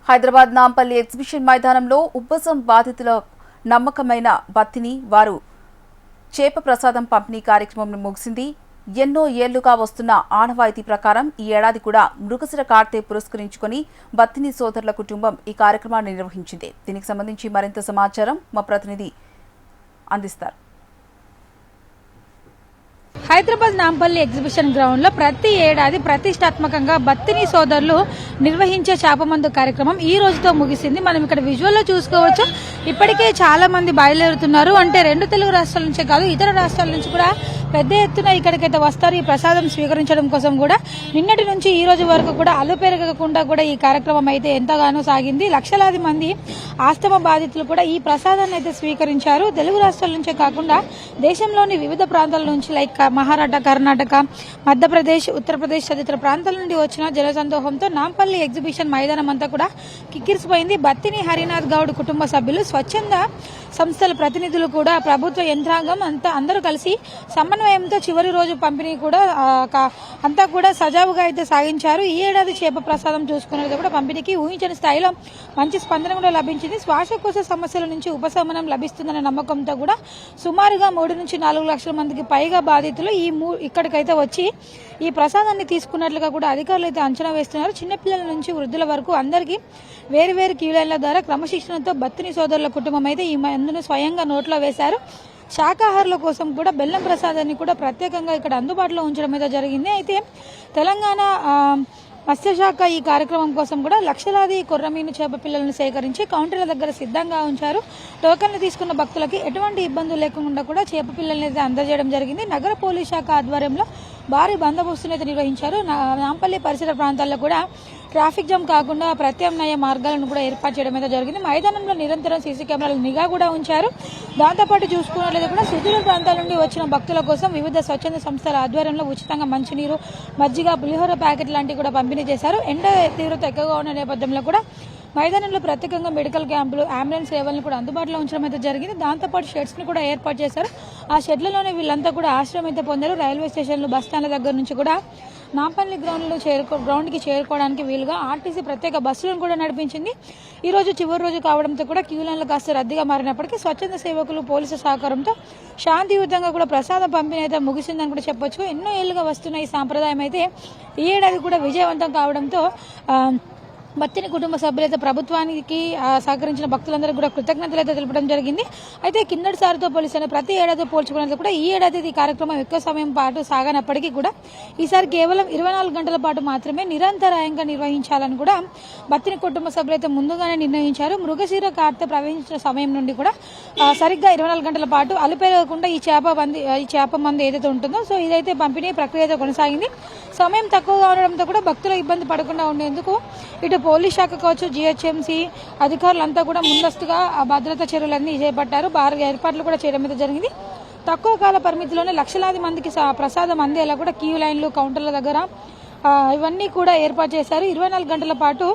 Hyderabad Nampally exhibition మైదానంలో ఉబ్బసం బాధితుల నమ్మకమైన బత్తిని వారు చేప ప్రసాదం పంపిణీ కార్యక్రమం ముగిసింది. ఎన్నో ఏళ్లుగా వస్తున్న ఆనవాయితీ ప్రకారం ఈ ఏడాది కూడా మృగశిర కార్తె పురస్కరించుకుని బత్తిని సోదరుల కుటుంబం ఈ కార్యక్రమాన్ని నిర్వహించింది. దీనికి సంబంధించి మరింత సమాచారం మా ప్రతినిధి అందిస్తారు. హైదరాబాద్ నాంపల్లి ఎగ్జిబిషన్ గ్రౌండ్ లో ప్రతి ఏడాది ప్రతిష్టాత్మకంగా బత్తిని సోదరులు నిర్వహించే చేపమందు కార్యక్రమం ఈ రోజుతో ముగిసింది. మనం ఇక్కడ విజువల్ లో చూసుకోవచ్చు. ఇప్పటికే చాలా మంది బయలుదేరుతున్నారు. అంటే 2 తెలుగు రాష్ట్రాల నుంచే కాదు, ఇతర రాష్ట్రాల నుంచి కూడా పెద్ద ఎత్తున ఇక్కడికైతే వస్తారు. ఈ ప్రసాదం స్వీకరించడం కోసం కూడా నిన్నటి నుంచి ఈ రోజు వరకు కూడా అలుపెరగకుండా కూడా ఈ కార్యక్రమం అయితే ఎంతగానో సాగింది. లక్షలాది మంది ఆస్తమా బాధితులు కూడా ఈ ప్రసాదాన్ని అయితే స్వీకరించారు. తెలుగు రాష్ట్రాల నుంచే కాకుండా దేశంలోని వివిధ ప్రాంతాల నుంచి లైక్ మహారాష్ట్ర, కర్ణాటక, మధ్యప్రదేశ్, ఉత్తరప్రదేశ్ తదితర ప్రాంతాల నుండి వచ్చిన జనసందోహంతో నాంపల్లి ఎగ్జిబిషన్ మైదానం అంతా కూడా కిక్కిరిసిపోయింది. బత్తిని హరినాథ్ గౌడ్ కుటుంబ సభ్యులు, స్వచ్ఛంద సంస్థల ప్రతినిధులు కూడా ప్రభుత్వ యంత్రాంగం అందరూ కలిసి సమన్వయంతో చివరి రోజు పంపిణీ కూడా అంతా కూడా సజావుగా అయితే సాగించారు. ఈ ఏడాది చేప ప్రసాదం చూసుకునేది కూడా పంపిణీకి ఊహించని స్థాయిలో మంచి స్పందన కూడా లభించింది. శ్వాసకోశ సమస్యల నుంచి ఉపశమనం లభిస్తుందనే నమ్మకంతో కూడా సుమారుగా 3 నుంచి 4 లక్షల మందికి పైగా బాధితులు ఇక్కడికైతే వచ్చి ఈ ప్రసాదాన్ని తీసుకున్నట్లుగా కూడా అధికారులు అయితే అంచనా వేస్తున్నారు. చిన్నపిల్లల నుంచి వృద్ధుల వరకు అందరికీ వేరువేరు క్యూలైన్ల ద్వారా క్రమశిక్షణతో బత్తిని సోదరుల కుటుంబం అయితే ఈ మందును స్వయంగా నోట్లో వేశారు. శాకాహారుల కోసం కూడా బెల్లం ప్రసాదాన్ని కూడా ప్రత్యేకంగా ఇక్కడ అందుబాటులో ఉంచడం అయితే జరిగింది. అయితే తెలంగాణ మత్స్యశాఖ ఈ కార్యక్రమం కోసం కూడా లక్షలాది కొర్రమీను చేప పిల్లలను సేకరించి కౌంటర్ల దగ్గర సిద్ధంగా ఉంచారు. టోకన్లు తీసుకున్న భక్తులకి ఎటువంటి ఇబ్బందులు లేకుండా కూడా చేప పిల్లల్ని అయితే అందజేయడం జరిగింది. నగర పోలీస్ శాఖ ఆధ్వర్యంలో భారీ బందోబస్తును అయితే నిర్వహించారు. నాంపల్లి పరిసర ప్రాంతాల్లో కూడా ట్రాఫిక్ జామ్ కాకుండా ప్రత్యామ్నాయ మార్గాలను కూడా ఏర్పాటు చేయడం అయితే జరిగింది. మైదానంలో నిరంతరం సీసీ కెమెరాల నిఘా కూడా ఉంచారు. దాంతోపాటు చూసుకున్నట్లయితే కూడా సుదూర ప్రాంతాల నుండి వచ్చిన భక్తుల కోసం వివిధ స్వచ్ఛంద సంస్థల ఆధ్వర్యంలో ఉచితంగా మంచినీరు, మజ్జిగ, పులిహోర ప్యాకెట్ లాంటివి కూడా పంపిణీ చేశారు. ఎండ తీవ్రత ఎక్కువగా ఉన్న నేపథ్యంలో కూడా మైదానంలో ప్రత్యేకంగా మెడికల్ క్యాంపులు, అంబులెన్స్ సేవలను కూడా అందుబాటులో ఉంచడం అయితే జరిగింది. దాంతోపాటు షెడ్స్ ని కూడా ఏర్పాటు చేశారు. ఆ షెడ్లలోనే వీళ్ళంతా కూడా ఆశ్రయం అయితే పొందారు. రైల్వే స్టేషన్లు, బస్టాండ్ల దగ్గర నుంచి కూడా నాంపల్లి గ్రౌండ్ కి చేరుకోవడానికి వీలుగా ఆర్టీసీ ప్రత్యేక బస్సులను కూడా నడిపించింది. ఈ రోజు చివరి రోజు కావడంతో కూడా క్యూ లైన్లు కాస్త రద్దీగా మారినప్పటికీ స్వచ్ఛంద సేవకులు, పోలీసు సహకారంతో శాంతియుతంగా కూడా ప్రసాదం పంపిణీ అయితే ముగిసిందని కూడా చెప్పొచ్చు. ఎన్నో ఏళ్లుగా వస్తున్న ఈ సాంప్రదాయం అయితే ఈ ఏడాది కూడా విజయవంతం కావడంతో బత్తిని కుటుంబ సభ్యులైతే ప్రభుత్వానికి సహకరించిన భక్తులందరూ కూడా కృతజ్ఞతలు అయితే తెలపడం జరిగింది. అయితే కిందటిసారితో పోలిసిన ప్రతి ఏడాది పోల్చుకునేది కూడా ఈ ఏడాది ఈ కార్యక్రమం ఎక్కువ సమయం పాటు సాగనప్పటికీ కూడా ఈసారి కేవలం 24 గంటల పాటు మాత్రమే నిరంతరాయంగా నిర్వహించాలని కూడా బత్తిని కుటుంబ సభ్యులైతే ముందుగానే నిర్ణయించారు. మృగశిర కార్తె ప్రవహించిన సమయం నుండి కూడా సరిగ్గా 24 గంటల పాటు అలుపెరగకుండా ఈ చేప మందు ఏదైతే ఉంటుందో సో ఇదైతే పంపిణీ ప్రక్రియ అయితే కొనసాగింది. సమయం తక్కువగా ఉండడంతో కూడా భక్తులు ఇబ్బంది పడకుండా ఉండేందుకు ఇటు పోలీస్ శాఖ కావచ్చు, జీహెచ్ఎంసీ అధికారులంతా కూడా ముందస్తుగా భద్రతా చర్యలన్నీ చేపట్టారు. భారీ ఏర్పాట్లు కూడా చేయడం అయితే జరిగింది. తక్కువ కాల పరిమితిలోనే లక్షలాది మందికి ప్రసాదం అందేలా కూడా క్యూ లైన్లు, కౌంటర్ల దగ్గర ఇవన్నీ కూడా ఏర్పాటు చేశారు. 24 గంటల పాటు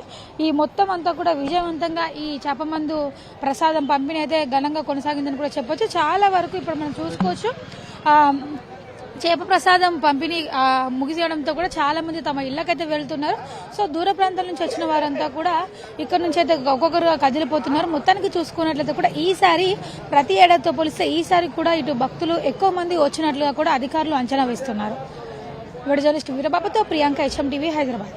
ఈ మొత్తం అంతా కూడా విజయవంతంగా ఈ చేపమందు ప్రసాదం పంపిణీ అయితే ఘనంగా కొనసాగిందని కూడా చెప్పొచ్చు. చాలా వరకు ఇప్పుడు మనం చూసుకోవచ్చు చేప ప్రసాదం పంపిణీ ముగిసేయడంతో కూడా చాలా మంది తమ ఇళ్లకైతే వెళ్తున్నారు. సో దూర ప్రాంతాల నుంచి వచ్చిన వారంతా కూడా ఇక్కడ నుంచి అయితే ఒక్కొక్కరుగా కదిలిపోతున్నారు. మొత్తానికి చూసుకున్నట్లయితే కూడా ఈసారి ప్రతి ఏడాదితో పోలిస్తే ఈసారి కూడా ఇటు భక్తులు ఎక్కువ మంది వచ్చినట్లుగా కూడా అధికారులు అంచనా వేస్తున్నారు. జర్నలిస్ట్ వీరబాబుతో ప్రియాంక, HM టీవీ, హైదరాబాద్.